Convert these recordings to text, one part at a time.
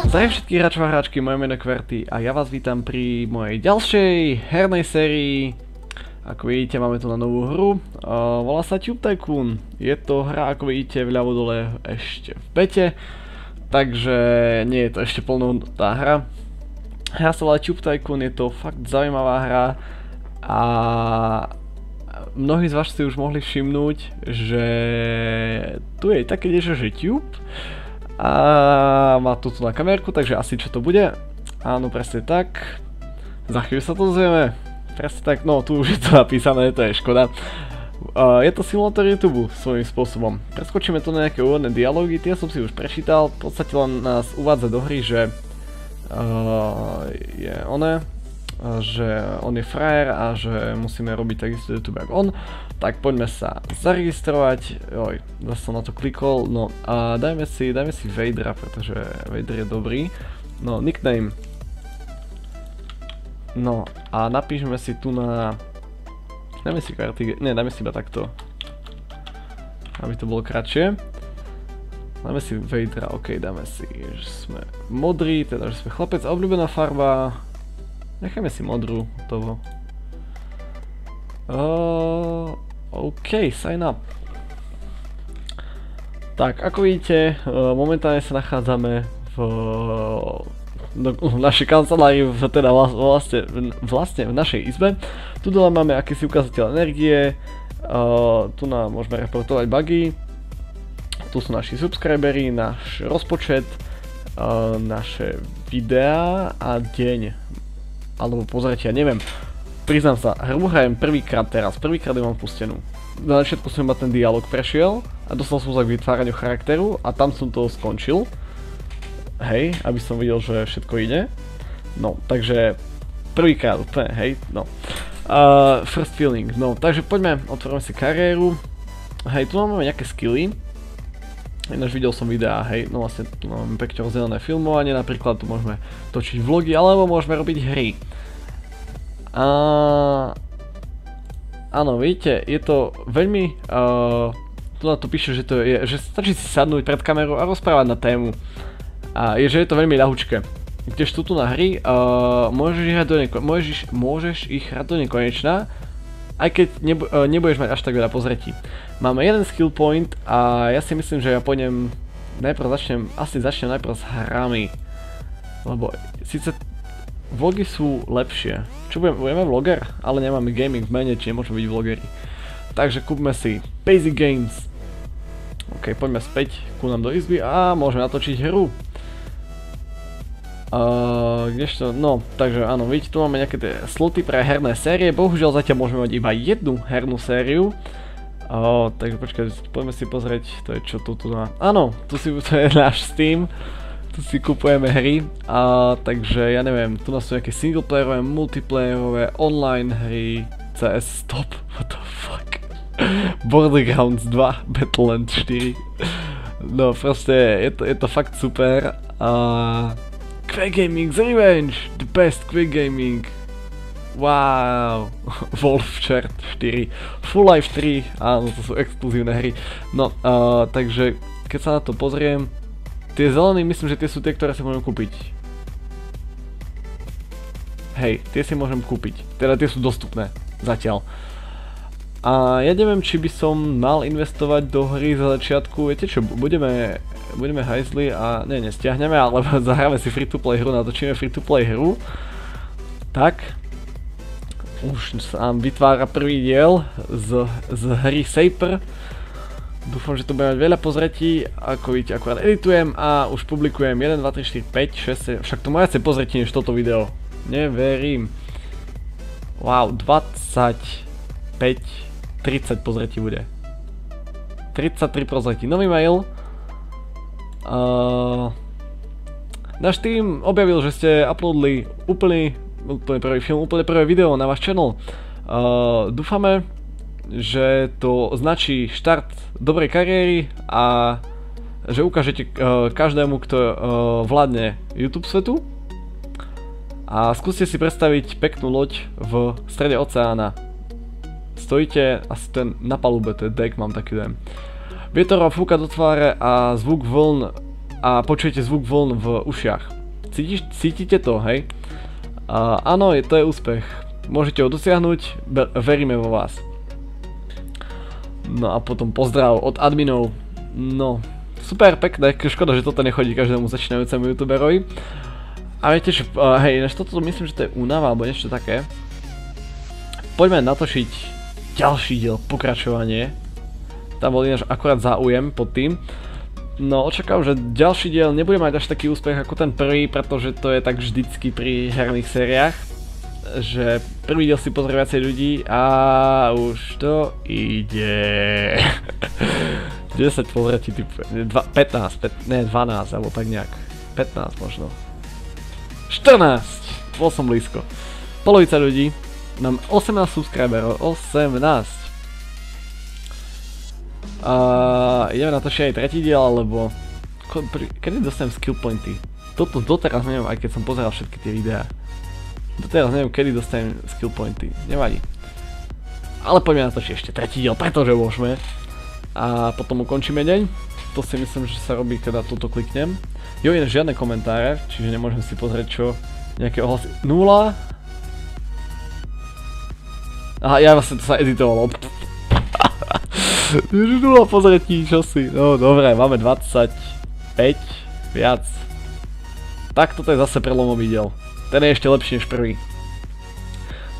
Zdravím všetkých hráčov a hráčky, moje meno je Kverty a ja vás vítam pri mojej ďalšej hernej sérii. Ako vidíte, máme tu na novú hru, volá sa Tube Tycoon. Je to hra, ako vidíte, vľavo dole ešte v bete, takže nie je to ešte plnohodnotná hra. Hra sa volá Tube Tycoon, je to fakt zaujímavá hra a mnohí z vás si už mohli všimnúť, že tu je také niečo, že Tube. A má tu na kamerku, takže asi čo to bude. Áno, presne tak. Za chvíľu sa to dozvieme. Presne tak, no tu už je to napísané, to je škoda. Je to simulátor YouTube svojím spôsobom. Preskočíme tu na nejaké úvodné dialógy, tie som si už prečítal. V podstate len nás uvádza do hry, že že on je frajer a že musíme robiť takisto YouTube ako on. Tak poďme sa zaregistrovať. Joj, zase som na to klikol. No a dajme si Vadera, pretože Vader je dobrý. No, nickname. No a napíšeme si tu na... Dajme si karty... Nie, dajme si iba takto. Aby to bolo kratšie. Dáme si Vadera, ok, dáme si, že sme modrý, teda že sme chlapec a obľúbená farba. Necháme si modrú, toho. OK, sign up. Tak, ako vidíte, momentálne sa nachádzame v našej kancelárii, teda vlastne v našej izbe. Tu dole máme akýsi ukazateľ energie, tu nám môžeme reportovať bugy, tu sú naši subscribery, náš rozpočet, naše videá a deň. Alebo pozrite, ja neviem. Priznám sa, hru hrajem prvýkrát teraz, prvýkrát ju mám pustenú. Na začiatku som iba ten dialog prešiel a dostal som sa k vytváraniu charakteru a tam som to skončil. Hej, aby som videl, že všetko ide. No, takže prvýkrát úplne, hej, no. First feeling, no, takže poďme, otvoríme si kariéru. Hej, tu máme nejaké skilly. Ináč videl som videá, hej, no vlastne tu máme pekne rozdelené filmovanie, napríklad tu môžeme točiť vlogy, alebo môžeme robiť hry. Áno, vidíte, je to veľmi, tu na to píše, že to je, že stačí si sadnúť pred kamerou a rozprávať na tému. A že je to veľmi ľahučké. Kdežto tu na hry, môžeš ich hrať do nekonečna, aj keď nebudeš mať až tak veľa pozretí. Máme jeden skill point a ja si myslím, že ja pôjdem, začnem najprv s hrami. Lebo síce vlogy sú lepšie. Čo budeme vloger? Ale nemáme gaming v mene, či nemôžeme byť vlogeri. Takže kúpme si Basic Games. Ok, poďme späť ku nám do izby a môžeme natočiť hru. Kdežto, no, takže áno, vidíte, tu máme nejaké tie sloty pre herné série, bohužiaľ zatiaľ môžeme mať iba jednu hernú sériu. Takže počkaj, poďme si pozrieť, to je čo tu má. Áno, to je náš Steam, tu si kupujeme hry, takže ja neviem, tu nás sú nejaké singleplayerové, multiplayerové, online hry, CS Stop, what the fuck, Borderlands 2, Battleland 4, no proste, je to fakt super. Quake Gaming's Revenge, the best Quake Gaming. Wow, Wolf Chart 4, Full Life 3, áno, to sú exkluzívne hry. No, takže keď sa na to pozriem, tie zelené myslím, že tie sú tie, ktoré si môžem kúpiť. Hej, tie si môžem kúpiť, teda tie sú dostupné zatiaľ. A ja neviem, či by som mal investovať do hry za začiatku, viete čo, budeme hajzli a nestiahneme, ale zahráme si free-to-play hru, natočíme free-to-play hru. Tak, už sa nám vytvára prvý diel z hry Saper. Dúfam, že to bude mať veľa pozretí, ako vidíte, akurát editujem a už publikujem 1, 2, 3, 4, 5, 6, však to má viacej pozretí než toto video. Neverím. Wow, 25, 30 pozretí bude. 33 pozretí. Nový mail. Náš tým objavil, že ste uploadli úplne prvý film, úplne prvé video na váš channel. Dúfame, že to značí štart dobrej kariéry a že ukážete každému, kto vládne YouTube svetu. A skúste si predstaviť peknú loď v strede oceána. Stojíte asi ten na palube, to je deck, mám taký dojem. Vietor vám fúka do tváre a počujete zvuk vln v ušiach. cítite to, hej? Áno, to je úspech. Môžete ho dosiahnuť, veríme vo vás. No a potom pozdrav od adminov. No, super, pekné, škoda, že toto nechodí každému začínajúcemu youtuberovi. A viete, že, hej, než toto myslím, že to je únava, alebo niečo také. Poďme natočiť ďalší diel, pokračovanie. Tam bol ináč akurát záujem pod tým. No, očakávam, že ďalší diel nebude mať až taký úspech ako ten prvý, pretože to je tak vždycky pri herných sériách. Že prvý diel si pozrie viacej ľudí a už to ide. 10 pozretí typu, 15, ne 12 alebo tak nejak. 15 možno. 14! Bol som blízko. Polovica ľudí. Mám 18 subscriberov. 18. Ideme natočiť aj tretí diel, alebo... Kedy dostanem skill pointy? Toto doteraz neviem, aj keď som pozeral všetky tie videá. Doteraz neviem, kedy dostanem skill pointy. Nevadí. Ale poďme natočiť ešte tretí diel, pretože môžeme. A potom ukončíme deň. To si myslím, že sa robí, keď toto kliknem. Jo, iné žiadne komentáre, čiže nemôžem si pozrieť čo. Nejaké ohlasy. 0. Aha, ja vlastne to sa editovalo. 0 pozretí, čo si. No dobre, máme 25. Viac. Tak toto je zase prelomový diel. Ten je ešte lepší než prvý.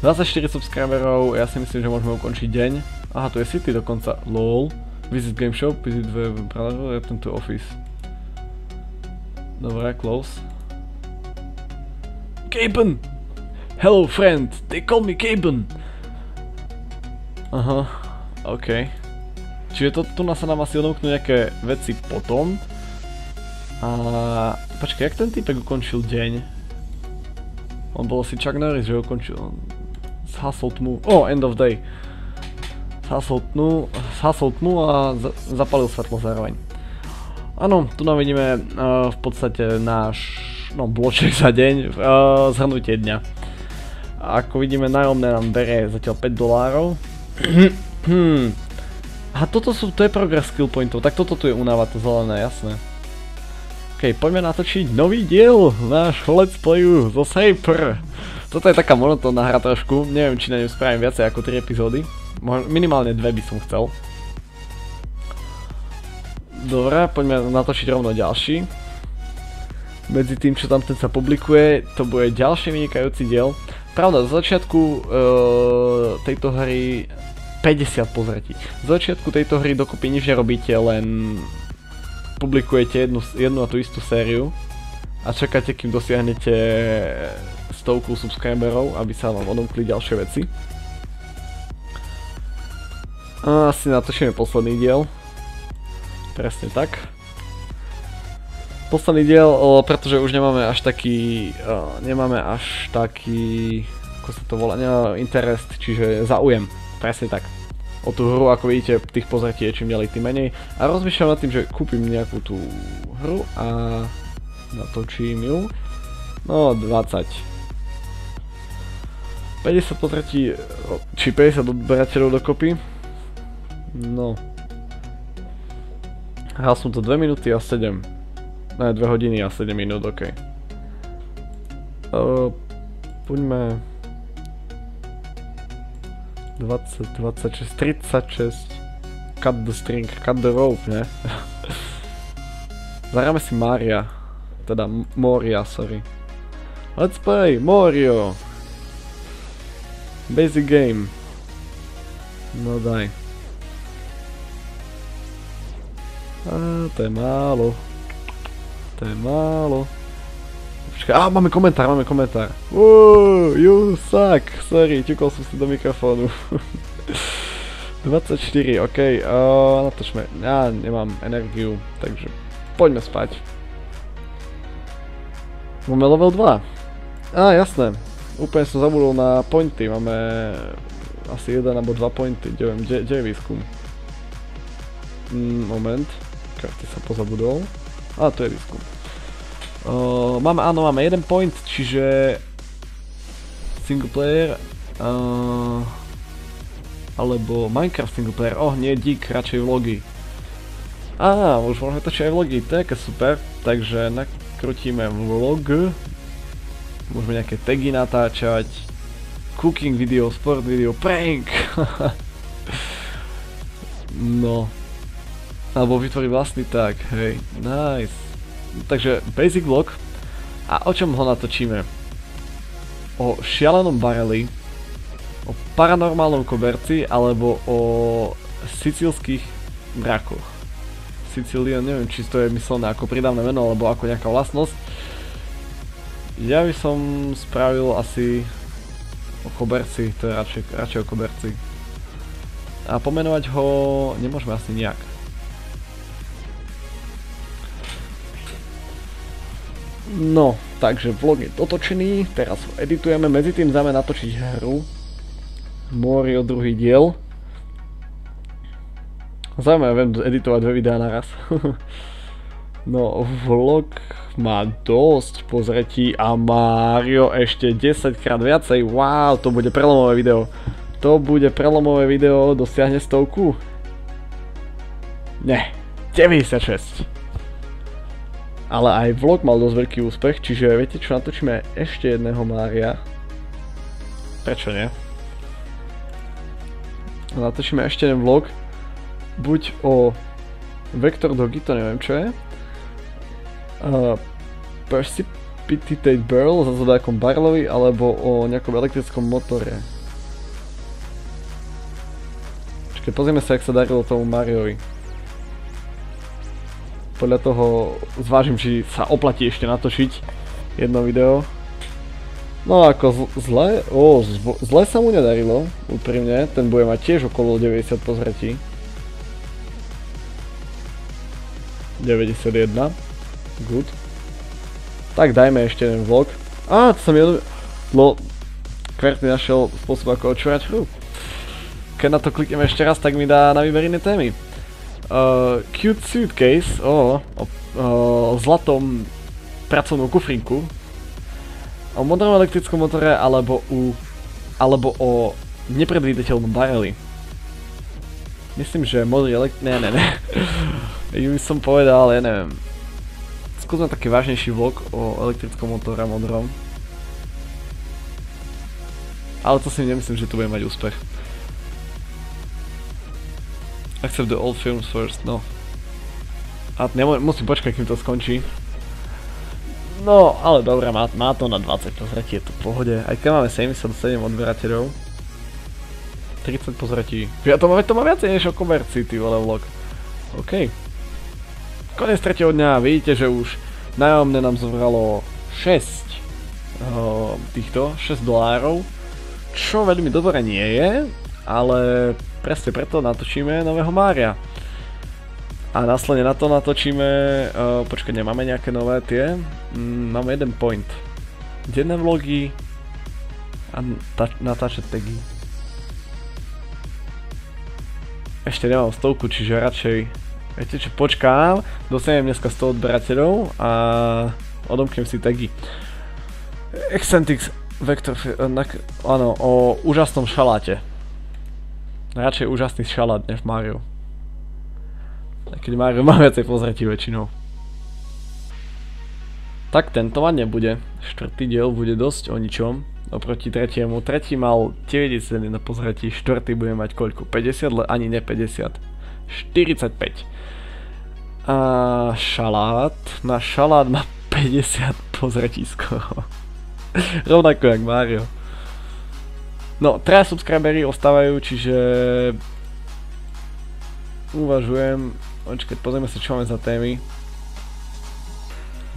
24 subscriberov, ja si myslím, že môžeme ukončiť deň. Aha, tu je City dokonca. LOL. Visit Game Shop, visit browser, je tento office. Dobre, close. Gaben! Hello friend, they call me Gaben! Aha, ok. Čiže tu sa nám asi odomknú nejaké veci potom. A počkaj, jak ten typek ukončil deň? On bol asi Chuck Norris, že ukončil. Zhasol tmu. End of day. Zhasol tmu a zapalil svetlo zároveň. Áno, tu nám vidíme v podstate náš bloček za deň, zhrnutie dňa. Ako vidíme, nájomné nám berie zatiaľ $5. A to je progress skill pointov, tak toto tu je únava, to zelené, jasné. OK, poďme natočiť nový diel nášho let's playu zo Saper. Toto je taká monotónna hra trošku, neviem, či na ňu spravím viacej ako 3 epizódy. Minimálne 2 by som chcel. Dobre, poďme natočiť rovno ďalší. Medzi tým, čo tam ten sa publikuje, to bude ďalší vynikajúci diel. Pravda, z začiatku tejto hry 50 pozretí. Z začiatku tejto hry dokopy nič nerobíte, len publikujete jednu a tú istú sériu a čakáte, kým dosiahnete 100 subscriberov, aby sa vám odomkli ďalšie veci. A asi natočíme posledný diel. Presne tak. Posledný diel, pretože už nemáme až taký, ako sa to volá, interest, čiže záujem. Presne tak. O tú hru, ako vidíte, tých pozretí je čím ďalej tým menej. A rozmýšľam nad tým, že kúpim nejakú tú hru a natočím ju. No, 20. 50 pozretí, či 50 odberateľov dokopy. No. Hral som to 2 minúty a 7. Ne, 2 hodiny a 7 minút, ok. Poďme... 20, 26, 36. Cut the string, cut the rope, ne? Zahráme si Maria. Teda Moria, sorry. Let's play Mario. Basic game. No daj. To je málo. To je málo. Počkaj, máme komentár. You suck. Sorry, ťukol som si do mikrofónu. 24, ok. Natočme. Ja nemám energiu, takže poďme spať. Máme level 2. Jasné. Úplne som zabudol na pointy. Máme asi 1 alebo 2 pointy. Kde je výskum? Moment. Karty sa pozabudol. Tu je výskum. Máme 1 point, čiže single player alebo Minecraft single player. Nie dík, radšej vlogy. Už môžeme točiť aj vlogy, to je super, takže krutíme vlog. Môžeme nejaké tagy natáčať. Cooking video, sport video, prank. No. Alebo vytvoriť vlastný tag, hej. Nice. Takže basic vlog. A o čom ho natočíme? O šialenom bareli, o paranormálnom koberci, alebo o sicílskych mrakoch. Sicília, neviem, či to je myslené ako pridávne meno, alebo ako nejaká vlastnosť. Ja by som spravil asi o koberci, to je radšej o koberci. A pomenovať ho nemôžeme asi nejak. No, takže vlog je dotočený, teraz ho editujeme, medzi tým dáme natočiť hru Morio druhý diel. Zaujímavé, viem editovať 2 videá naraz. No, vlog má dosť pozretí a Mario ešte 10 krát viacej. Wow, to bude prelomové video. To bude prelomové video, dosiahne 100. Ne, 96. Ale aj vlog mal dosť veľký úspech, čiže viete čo, natočíme ešte jedného Mária. Prečo nie? Natočíme ešte jeden vlog. Buď o Vector Doggy, to neviem čo je. Precipitate Barrel, zase nejakom barrelovi, alebo o nejakom elektrickom motore. Čakaj, pozrieme sa, jak sa darilo tomu Mariovi. Podľa toho zvážim, či sa oplatí ešte natočiť jedno video. No ako zle, zle sa mu nedarilo, úprimne, ten bude mať tiež okolo 90 pozretí. 91, good. Tak dajme ešte jeden vlog. To sa mi Kverty našiel spôsob ako očúvať hru. Keď na to klikneme ešte raz, tak mi dá na výber iné témy. Cute suitcase, o zlatom pracovnú kufrinku, o modernom elektrickom motore, alebo o nepredvídateľnom bareli. Myslím, že modrý ne. Ja by som povedal, ja neviem. Skúsme taký vážnejší vlog o elektrickom motore modrom. Ale to si nemyslím, že tu bude mať úspech. Accept the old films first, no. A musím počkať, kým to skončí. No, ale dobré, má to na 20 pozretí, je to v pohode. Aj keď máme 77 odberateľov. 30 pozretí. Ja to má viacej než o komercii, ty vole vlog. OK. Konec 3. dňa, vidíte, že už nájomné nám zobralo 6 $6. Čo veľmi dobré nie je, ale presne preto natočíme nového Mária. A následne na to natočíme, počkaj, nemáme nejaké nové tie? Máme jeden point. Denné vlogy a natáčať tagy. Ešte nemám 100, čiže radšej, viete čo, počkám, dostanem dneska 100 odberateľov a odomknem si tagy. Eccentrics Vector, áno, o úžasnom šaláte. Radšej úžasný šalát než Mario. Keď Mario má viacej pozretí väčšinou. Tak tento mať nebude. 4. diel bude dosť o ničom. Oproti 3. Tretí mal 91 pozretí, 4. bude mať koľko? 50? Ani ne 50. 45. A šalát. Na šalát má 50 pozretí skoro. Rovnako jak Mario. No, 3 subscribery ostávajú, čiže uvažujem. Počkať, pozrieme sa, čo máme za témy.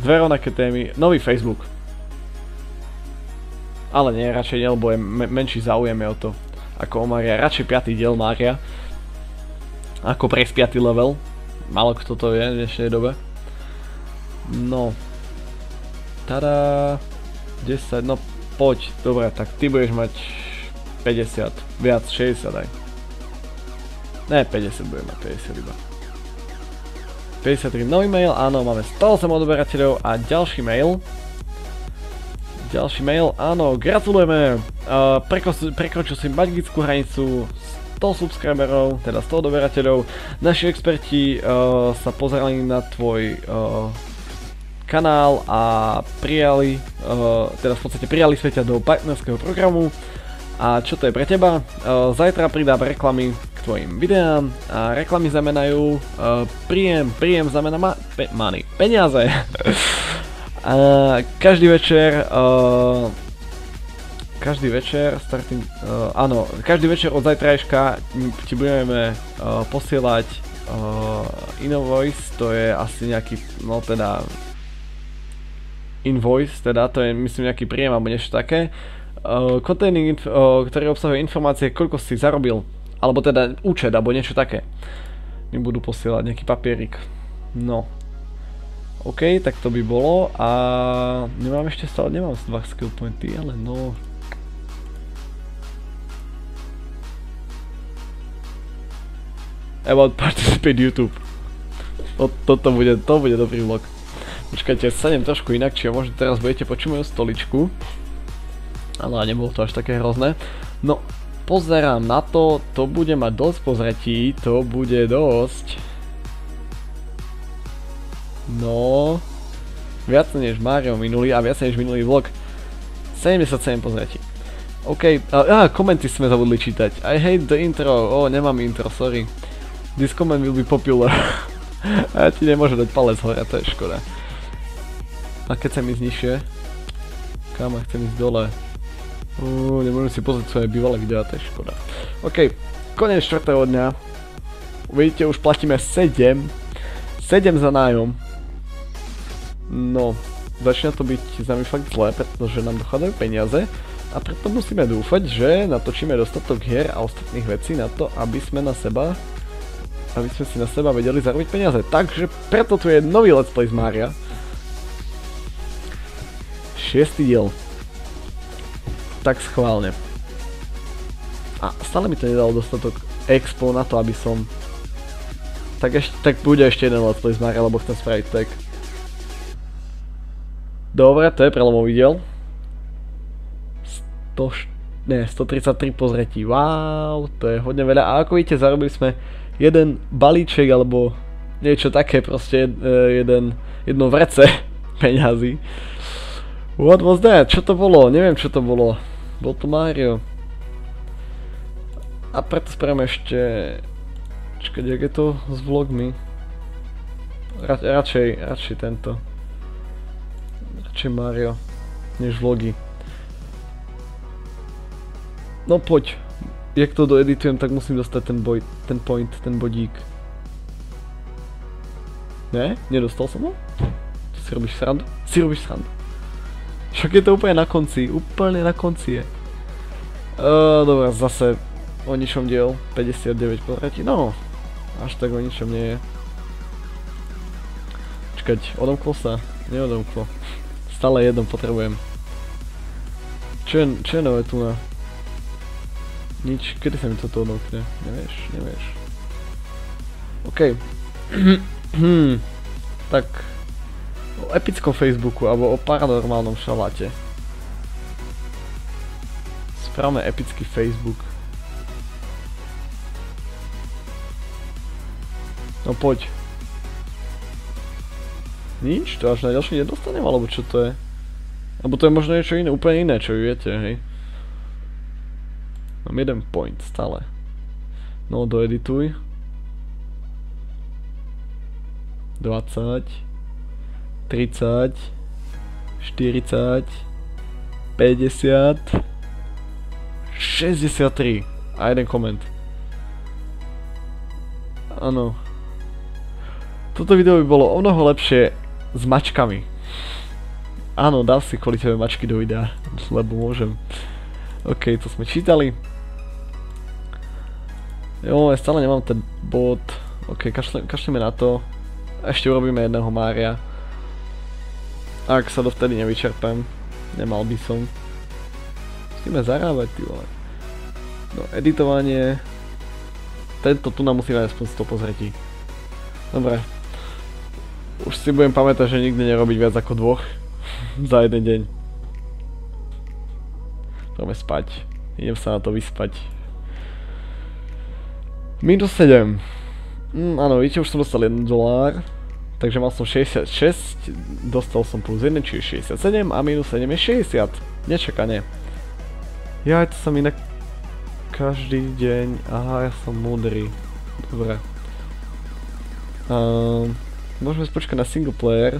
2 rovnaké témy. Nový Facebook. Ale nie, radšej nie, lebo je menší záujem o to ako o Mária. Radšej 5. diel Mária. Ako prejsť 5. level. Málo kto to vie v dnešnej dobe. No. Tada. 10, no poď. Dobre, tak ty budeš mať 50, viac, 60 aj. Ne, 50 budem mať, 50 iba. 53 nový mail, áno, máme 108 odberateľov a ďalší mail. Ďalší mail, áno, gratulujeme. Prekročil si magickú hranicu 100 subscriberov, teda 100 odberateľov. Naši experti sa pozerali na tvoj kanál a prijali, teda v podstate prijali sme ťa do partnerského programu. A čo to je pre teba? Zajtra pridám reklamy k tvojim videám a reklamy znamenajú príjem znamená money, peniaze. A každý večer každý večer od zajtrajška ti budeme posielať invoice, to je asi nejaký, no teda invoice, teda to je myslím nejaký príjem alebo niečo také, ktorý obsahuje informácie, koľko si zarobil, alebo teda účet alebo niečo také. Mi budú posielať nejaký papierik. No. OK, tak to by bolo a nemám ešte stále, nemám 2 skill pointy, ale no. About participate YouTube. To bude dobrý vlog. Počkajte, sadnem trošku inak, či možno teraz budete počuť moju stoličku. Ale nebolo to až také hrozné. No, pozerám na to, to bude mať dosť pozretí, to bude dosť. No, viac než Mario minulý a viac než minulý vlog. 77 pozretí. OK, komenty sme zabudli čítať. I hate the intro, nemám intro, sorry. This comment will be popular. A ja ti nemôžem dať palec hore, to je škoda. A keď chcem ísť nižšie? Kam, chcem ísť dole. Nemôžem si pozrieť svoje bývalé videá, to je škoda. OK, koniec 4. dňa. Vidíte, už platíme 7 za nájom. No, začína to byť za nami fakt zlé, pretože nám dochádzajú peniaze a preto musíme dúfať, že natočíme dostatok hier a ostatných vecí na to, aby sme si na seba vedeli zarobiť peniaze. Takže preto tu je nový Let's Play z Maria. 6. diel. Tak schválne. A stále mi to nedalo dostatok expo na to, aby som... Tak bude ešte jeden Let's Play z Maria, lebo chcem spraviť tak. Dobre, to je prelomový diel. 133 pozretí, wow, to je hodne veľa. A ako vidíte, zarobili sme jeden balíček, alebo niečo také, proste jedno vrece peňazí. What was that? Čo to bolo? Neviem, čo to bolo. Bol to Mario. A preto spravíme ešte... Čakaj, jak je to s vlogmi? Radšej tento. Radšej Mario, než vlogy. No poď. Jak to doeditujem, tak musím dostať ten bodík. Ne? Nedostal som ho? Ty si robíš srandu? Však je to úplne na konci, je. Dobre, zase o ničom diel, 59 pozretí, no, až tak o ničom nie je. Čakať, odomklo sa? Neodomklo. Stále jedno potrebujem. Čo je nové tu na? Nič, kedy sa mi toto odomkne? Nevieš. OK. Tak... O epickom Facebooku, alebo o paranormálnom šaláte. Spravme epický Facebook. No poď. Nič? To až na ďalší nedostanem, alebo čo to je? Alebo to je možno niečo iné, úplne iné, čo viete, hej? Mám jeden point stále. No, doedituj. 20 30 40 50 63 a jeden koment. Áno. Toto video by bolo o mnoho lepšie s mačkami. Áno, dám si kvôli tebe mačky do videa, lebo môžem. OK, to sme čítali. Jo, ja stále nemám ten bod. OK, kašlíme na to. Ešte urobíme jedného Mária. Ak sa dovtedy nevyčerpem, nemal by som. Musíme zarábať, ty vole. No, editovanie. Tento tu nám musíme aspoň 100 pozretí. Dobre. Už si budem pamätať, že nikdy nerobiť viac ako 2 za jeden deň. Poďme spať. Idem sa na to vyspať. Minus 7. Áno, vidíte, už som dostal $1. Takže mal som 66, dostal som plus 1, čiže 67 a minus 7 je 60. Nečakane. Ja, to som inak každý deň, aha, ja som múdry. Dobre. Môžeme spočkať na single player.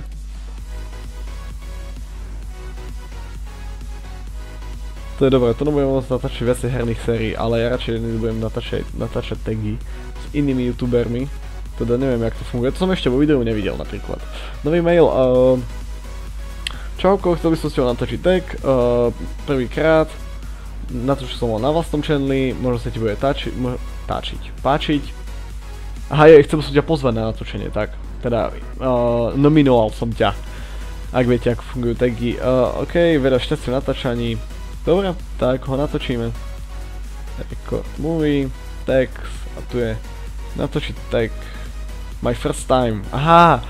To je dobré, to nebudem môcť natáčať viacej herných sérií, ale ja radšej nebudem natáčať tagy s inými youtubermi. Teda neviem, jak to funguje, to som ešte vo videu nevidel napríklad. Nový mail, čauko, chcel by som s tebou natočiť tag, prvýkrát. Natočil som ho na vlastnom channeli, možno sa ti bude páčiť. Aha, chcel som ťa pozvať na natočenie, tak. Teda, nominoval som ťa. Ak viete, ako fungujú tagy. OK, veľa šťastia v natáčaní. Dobre, tak ho natočíme. Record movie, text, a tu je natočiť tag. My first time, aha,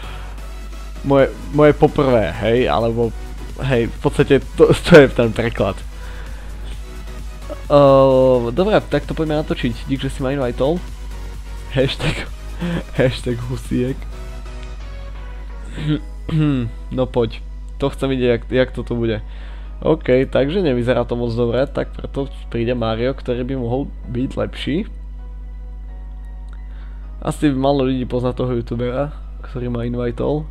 moje poprvé, hej, alebo, hej, v podstate to je ten preklad. Dobre, tak to poďme natočiť, dík, že si ma invitol. Hashtag husiek. No poď, to chcem vidieť, jak toto bude. OK, takže nevyzerá to moc dobre, tak preto príde Mario, ktorý by mohol byť lepší. Asi málo ľudí pozná toho youtubera, ktorý ma invitol.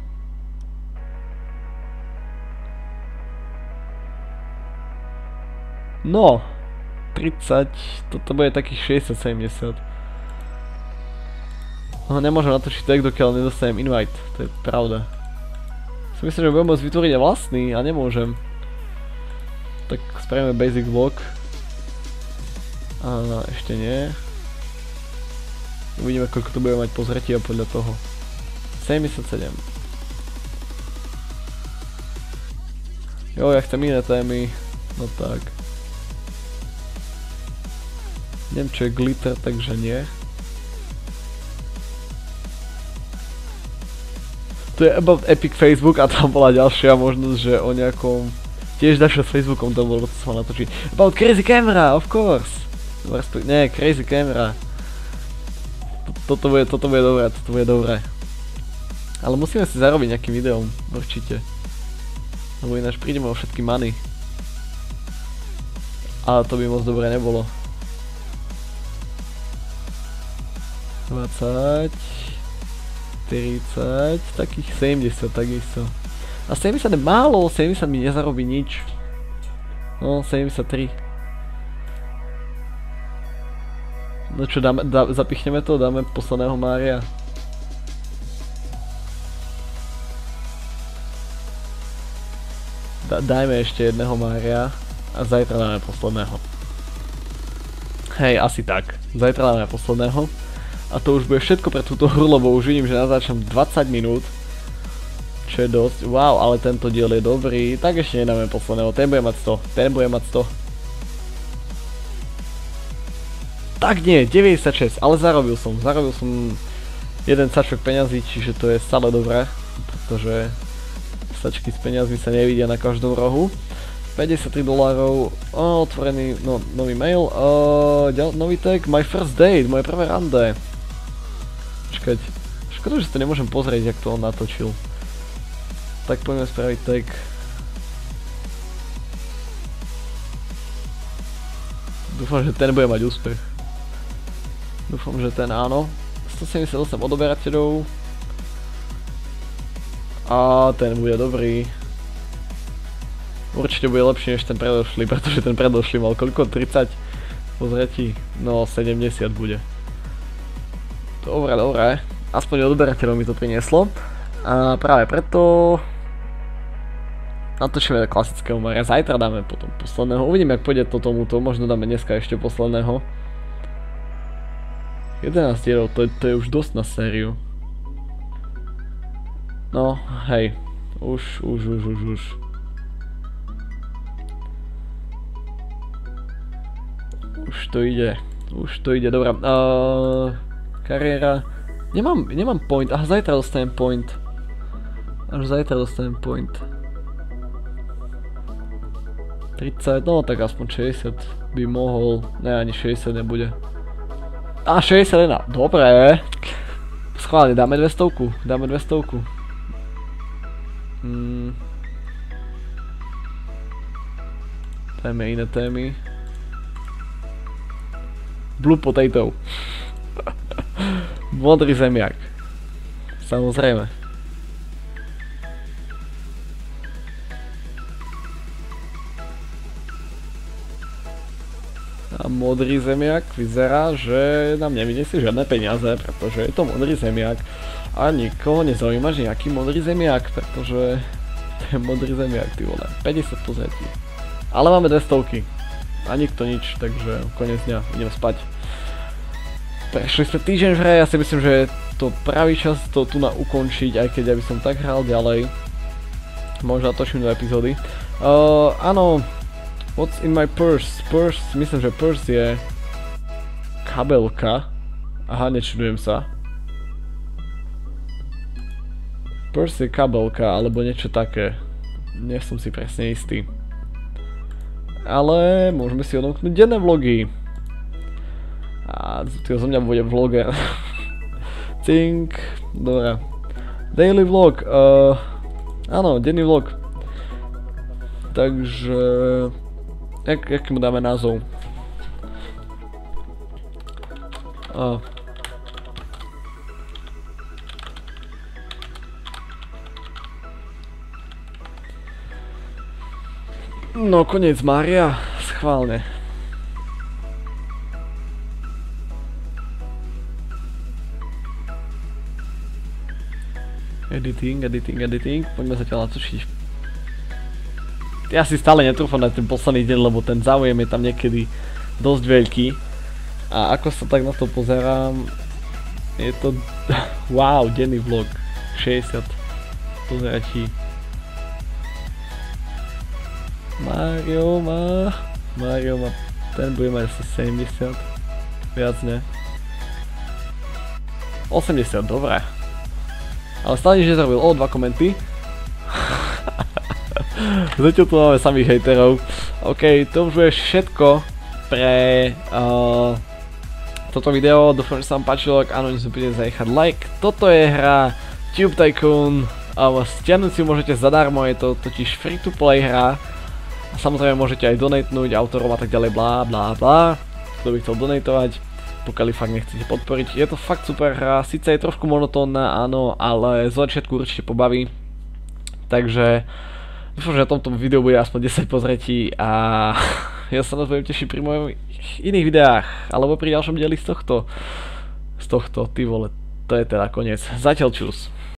No, 30, toto bude takých 60-70. No nemôžem natočiť tak, dokiaľ nedostanem invite, to je pravda. Si myslím, že budem môcť vytvoriť aj vlastný a nemôžem. Tak spravíme basic vlog. A ešte nie. Uvidíme, koľko to bude mať pozretia podľa toho. 77. Jo, ja chcem iné témy. No tak. Neviem, čo je glitter, takže nie. To je about Epic Facebook a tam bola ďalšia možnosť, že o nejakom... Tiež dačo s Facebookom tam bolo, to sa ma natočí. About Crazy Camera, of course! Nie, Crazy Camera. Toto bude dobré. Ale musíme si zarobiť nejakým videom, určite. Lebo ináč prídeme o všetky money. A to by moc dobre nebolo. 20... 40... takých 70 takisto. A 70 je málo, 70 mi nezarobí nič. No, 73. No čo, zapichneme to, dáme posledného Mária. Dajme ešte jedného Mária a zajtra dáme posledného. Hej, asi tak. Zajtra dáme posledného. A to už bude všetko pre túto hru, lebo už vidím, že natáčam 20 minút. Čo je dosť. Wow, ale tento diel je dobrý. Tak ešte nedáme posledného. Ten bude mať 100. Tak nie, 96, ale zarobil som jeden sačok peňazí, čiže to je stále dobré, pretože sačky s peňazmi sa nevidia na každom rohu. 53 $, otvorený, no, nový mail, nový tag, my first date, moje prvé rande. Počkať, škoda, že si to nemôžem pozrieť, jak to on natočil. Tak poďme spraviť tag. Dúfam, že ten bude mať úspech. Dúfam, že ten áno. 178 odoberateľov. A ten bude dobrý. Určite bude lepší než ten predošlý, pretože ten predošlý mal koľko? 30 pozretí? No 70 bude. Dobre. Aspoň odoberateľov mi to prinieslo. A práve preto... natočíme klasického Maria. Zajtra dáme potom posledného. Uvidíme, jak pôjde to tomuto. Možno dáme dneska ešte posledného. 11 dielov, to je už dosť na sériu. No, hej. Už. Už to ide, dobrá. Kariéra. Nemám point, aha, zajtra dostanem point. Až zajtra dostanem point. 30, no tak aspoň 60 by mohol, ne, ani 60 nebude. A 61, dobre. Schválne, dáme 200. Dajme iné témy. Blue potato. Modrý zemiak. Samozrejme. A modrý zemiak vyzerá, že nám nevyniesie žiadne peniaze, pretože je to modrý zemiak. A nikoho nezaujíma, že nejaký modrý zemiak, pretože to je modrý zemiak, ty vole. 50 pozretí. Ale máme 200. A nikto nič, takže koniec dňa, idem spať. Prešli sme týždeň v hre, ja si myslím, že je to pravý čas to tu na ukončiť, aj keď ja by som tak hral ďalej. Možno natočím 2 epizódy. Áno, what's in my purse? Purse, myslím, že purse je kabelka. Aha, nečudujem sa. Purse je kabelka, alebo niečo také. Nie som si presne istý. Ale môžeme si odomknúť denné vlogy. A zo mňa bude vloger. Think. Dobre. Daily vlog. Áno, denný vlog. Takže... Jaký mu dáme názov? No, koniec Mária, schválne. Editing, poďme zatiaľ natočiť. Ja si stále netrúfam na ten posledný deň, lebo ten záujem je tam niekedy dosť veľký. A ako sa tak na to pozerám, je to... Wow, denný vlog. 60 pozeratí. Mario má, ten bude mať asi 70, viac ne. 80, dobré. Ale stále nič nezrobil, 2 komenty. Zatiaľ tu máme samých hejterov. OK, to už bude všetko pre toto video, dúfam, že sa vám páčilo, ak áno, nezabudnite zanechať like. Toto je hra Tube Tycoon, stiahnuť si môžete zadarmo, je to totiž free to play hra. A samozrejme môžete aj donatnúť autorom a tak ďalej, blá blá blá. Kto by chcel donatovať, pokiaľ fakt nechcete podporiť. Je to fakt super hra, síce je trošku monotónna, áno, ale z začiatku určite pobaví. Takže dúfam, že na tomto videu bude aspoň 10 pozretí a ja sa na to budem tešiť pri mojich iných videách, alebo pri ďalšom dieli z tohto, ty vole, to je teda koniec. Zatiaľ čus.